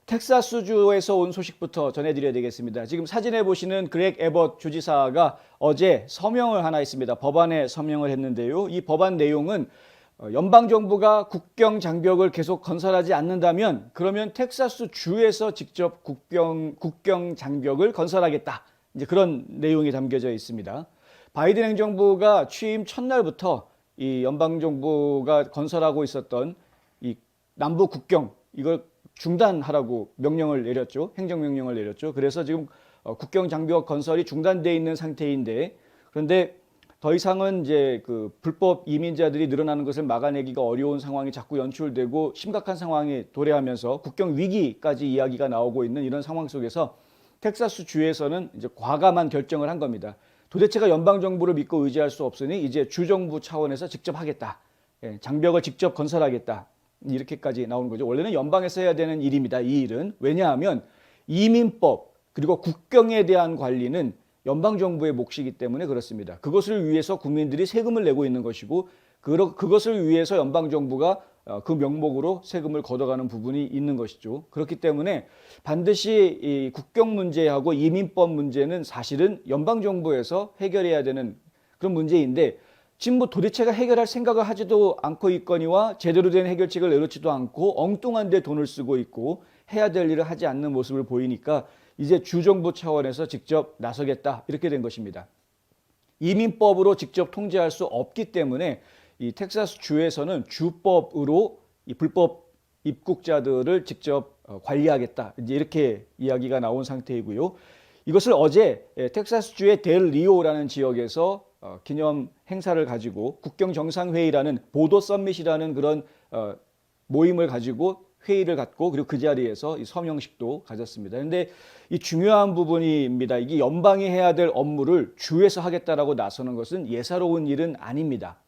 텍사스주에서 온 소식부터 전해드려야 되겠습니다. 지금 사진에 보시는 그렉 에벗 주지사가 어제 서명을 하나 했습니다. 법안에 서명을 했는데요. 이 법안 내용은 연방정부가 국경 장벽을 계속 건설하지 않는다면 그러면 텍사스 주에서 직접 국경 장벽을 건설하겠다. 이제 그런 내용이 담겨져 있습니다. 바이든 행정부가 취임 첫날부터 이 연방정부가 건설하고 있었던 이 남부 국경 이걸 중단하라고 명령을 내렸죠. 행정명령을 내렸죠. 그래서 지금 국경 장벽 건설이 중단돼 있는 상태인데 그런데 더 이상은 이제 그 불법 이민자들이 늘어나는 것을 막아내기가 어려운 상황이 자꾸 연출되고 심각한 상황이 도래하면서 국경 위기까지 이야기가 나오고 있는 이런 상황 속에서 텍사스 주에서는 이제 과감한 결정을 한 겁니다. 도대체가 연방 정부를 믿고 의지할 수 없으니 이제 주정부 차원에서 직접 하겠다. 장벽을 직접 건설하겠다. 이렇게까지 나오는 거죠. 원래는 연방에서 해야 되는 일입니다. 이 일은. 왜냐하면 이민법 그리고 국경에 대한 관리는 연방정부의 몫이기 때문에 그렇습니다. 그것을 위해서 국민들이 세금을 내고 있는 것이고 그것을 위해서 연방정부가 그 명목으로 세금을 걷어가는 부분이 있는 것이죠. 그렇기 때문에 반드시 이 국경 문제하고 이민법 문제는 사실은 연방정부에서 해결해야 되는 그런 문제인데 지금 뭐 도대체가 해결할 생각을 하지도 않고 있거니와 제대로 된 해결책을 내놓지도 않고 엉뚱한 데 돈을 쓰고 있고 해야 될 일을 하지 않는 모습을 보이니까 이제 주정부 차원에서 직접 나서겠다 이렇게 된 것입니다. 이민법으로 직접 통제할 수 없기 때문에 이 텍사스 주에서는 주법으로 이 불법 입국자들을 직접 관리하겠다 이제 이렇게 이야기가 나온 상태이고요. 이것을 어제 텍사스 주의 델 리오라는 지역에서 기념 행사를 가지고 국경 정상회의라는 보도 서밋이라는 그런 모임을 가지고 회의를 갖고 그리고 그 자리에서 이 서명식도 가졌습니다. 그런데 이 중요한 부분입니다. 이게 연방이 해야 될 업무를 주에서 하겠다라고 나서는 것은 예사로운 일은 아닙니다.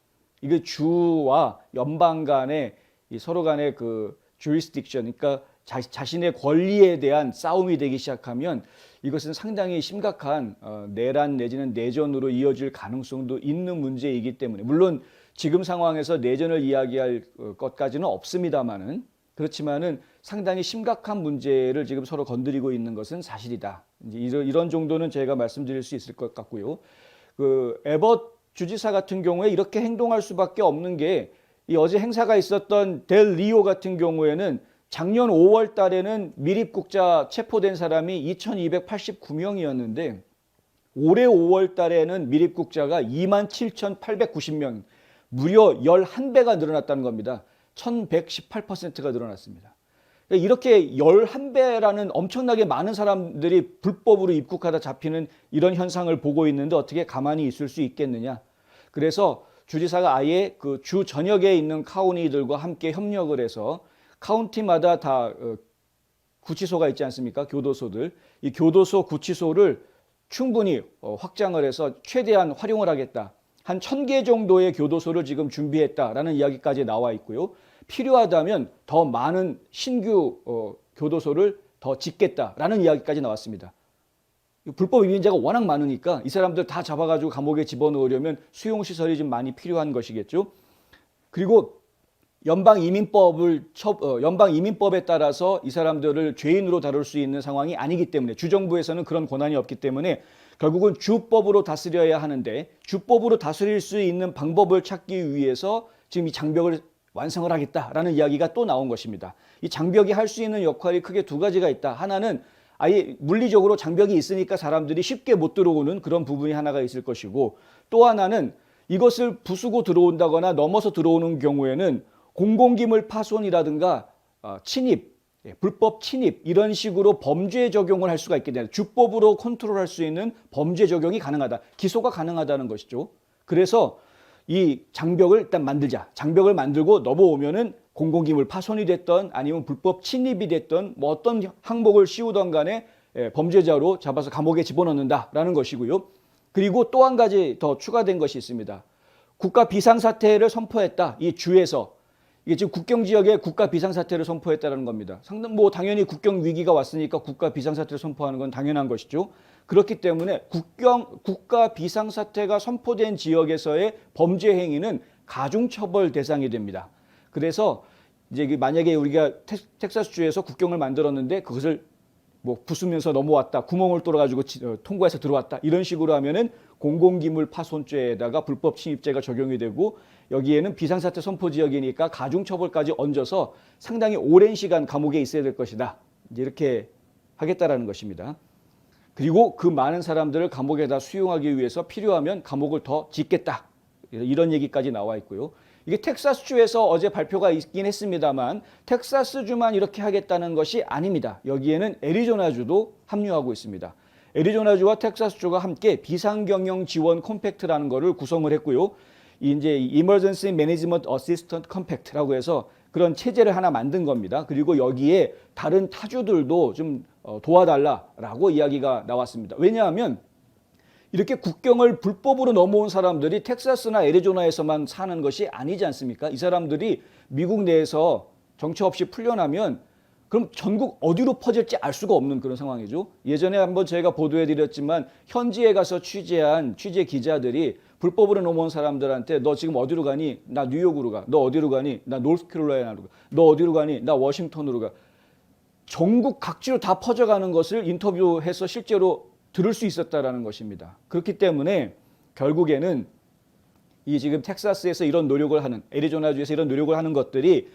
이게 주와 연방 간의 서로 간의 그 jurisdiction, 그러니까 자신의 권리에 대한 싸움이 되기 시작하면 이것은 상당히 심각한 내란 내지는 내전으로 이어질 가능성도 있는 문제이기 때문에 물론 지금 상황에서 내전을 이야기할 것까지는 없습니다만은 그렇지만은 상당히 심각한 문제를 지금 서로 건드리고 있는 것은 사실이다. 이제 이런 정도는 제가 말씀드릴 수 있을 것 같고요. 그 에벗 주지사 같은 경우에 이렇게 행동할 수밖에 없는 게 이 어제 행사가 있었던 델 리오 같은 경우에는 작년 5월 달에는 미입국자 체포된 사람이 2289명이었는데 올해 5월 달에는 미입국자가 27,890명, 무려 11배가 늘어났다는 겁니다. 1118%가 늘어났습니다. 이렇게 11배라는 엄청나게 많은 사람들이 불법으로 입국하다 잡히는 이런 현상을 보고 있는데 어떻게 가만히 있을 수 있겠느냐. 그래서 주지사가 아예 그 주 전역에 있는 카운티들과 함께 협력을 해서 카운티마다 다 구치소가 있지 않습니까? 교도소들. 이 교도소 구치소를 충분히 확장을 해서 최대한 활용을 하겠다. 한 1000개 정도의 교도소를 지금 준비했다라는 이야기까지 나와 있고요. 필요하다면 더 많은 신규 교도소를 더 짓겠다라는 이야기까지 나왔습니다. 불법 이민자가 워낙 많으니까 이 사람들 다 잡아가지고 감옥에 집어넣으려면 수용시설이 좀 많이 필요한 것이겠죠. 그리고 연방 이민법에 따라서 이 사람들을 죄인으로 다룰 수 있는 상황이 아니기 때문에 주정부에서는 그런 권한이 없기 때문에 결국은 주법으로 다스려야 하는데 주법으로 다스릴 수 있는 방법을 찾기 위해서 지금 이 장벽을 완성을 하겠다라는 이야기가 또 나온 것입니다. 이 장벽이 할 수 있는 역할이 크게 두 가지가 있다. 하나는 아예 물리적으로 장벽이 있으니까 사람들이 쉽게 못 들어오는 그런 부분이 하나가 있을 것이고 또 하나는 이것을 부수고 들어온다거나 넘어서 들어오는 경우에는 공공기물 파손이라든가 침입, 불법 침입 이런 식으로 범죄 적용을 할 수가 있게 되는 주법으로 컨트롤할 수 있는 범죄 적용이 가능하다. 기소가 가능하다는 것이죠. 그래서 이 장벽을 일단 만들자. 장벽을 만들고 넘어오면은 공공기물 파손이 됐던 아니면 불법 침입이 됐던 뭐 어떤 항목을 씌우던 간에 범죄자로 잡아서 감옥에 집어넣는다라는 것이고요. 그리고 또 한 가지 더 추가된 것이 있습니다. 국가 비상사태를 선포했다. 이 주에서 이게 지금 국경 지역에 국가 비상사태를 선포했다는 겁니다. 뭐 당연히 국경 위기가 왔으니까 국가 비상사태를 선포하는 건 당연한 것이죠. 그렇기 때문에 국가 비상사태가 선포된 지역에서의 범죄 행위는 가중처벌 대상이 됩니다. 그래서 이제 만약에 우리가 텍사스주에서 국경을 만들었는데 그것을 뭐 부수면서 넘어왔다, 구멍을 뚫어가지고 통과해서 들어왔다 이런 식으로 하면은 공공기물 파손죄에다가 불법 침입죄가 적용이 되고 여기에는 비상사태 선포 지역이니까 가중처벌까지 얹어서 상당히 오랜 시간 감옥에 있어야 될 것이다. 이렇게 하겠다라는 것입니다. 그리고 그 많은 사람들을 감옥에다 수용하기 위해서 필요하면 감옥을 더 짓겠다. 이런 얘기까지 나와 있고요. 이게 텍사스주에서 어제 발표가 있긴 했습니다만 텍사스주만 이렇게 하겠다는 것이 아닙니다. 여기에는 애리조나주도 합류하고 있습니다. 애리조나주와 텍사스주가 함께 비상경영 지원 컴팩트라는 것을 구성을 했고요. 이제 Emergency Management Assistance Compact라고 해서 그런 체제를 하나 만든 겁니다. 그리고 여기에 다른 타주들도 좀 도와달라라고 이야기가 나왔습니다. 왜냐하면 이렇게 국경을 불법으로 넘어온 사람들이 텍사스나 애리조나에서만 사는 것이 아니지 않습니까? 이 사람들이 미국 내에서 정처 없이 풀려나면 그럼 전국 어디로 퍼질지 알 수가 없는 그런 상황이죠. 예전에 한번 저희가 보도해드렸지만 현지에 가서 취재한 취재 기자들이 불법으로 넘어온 사람들한테 너 지금 어디로 가니? 나 뉴욕으로 가. 너 어디로 가니? 나 노스캐롤라이나로 가. 너 어디로 가니? 나 워싱턴으로 가. 전국 각지로 다 퍼져가는 것을 인터뷰해서 실제로 들을 수 있었다라는 것입니다. 그렇기 때문에 결국에는 이 지금 텍사스에서 이런 노력을 하는 애리조나주에서 이런 노력을 하는 것들이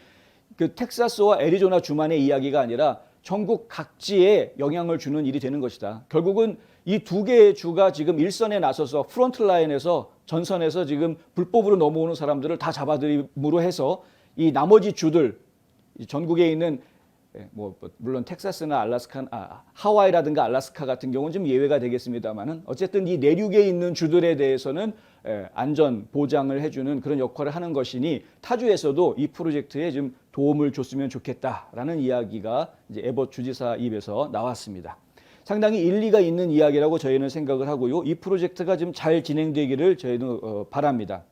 그 텍사스와 애리조나 주만의 이야기가 아니라 전국 각지에 영향을 주는 일이 되는 것이다. 결국은 이 두 개의 주가 지금 일선에 나서서 프론트 라인에서 전선에서 지금 불법으로 넘어오는 사람들을 다 잡아들임으로 해서 이 나머지 주들 전국에 있는 뭐 물론 텍사스나 하와이라든가 알래스카 같은 경우는 좀 예외가 되겠습니다만은 어쨌든 이 내륙에 있는 주들에 대해서는 안전 보장을 해주는 그런 역할을 하는 것이니 타주에서도 이 프로젝트에 좀 도움을 줬으면 좋겠다라는 이야기가 이제 에봇 주지사 입에서 나왔습니다. 상당히 일리가 있는 이야기라고 저희는 생각을 하고요. 이 프로젝트가 좀 잘 진행되기를 저희는 바랍니다.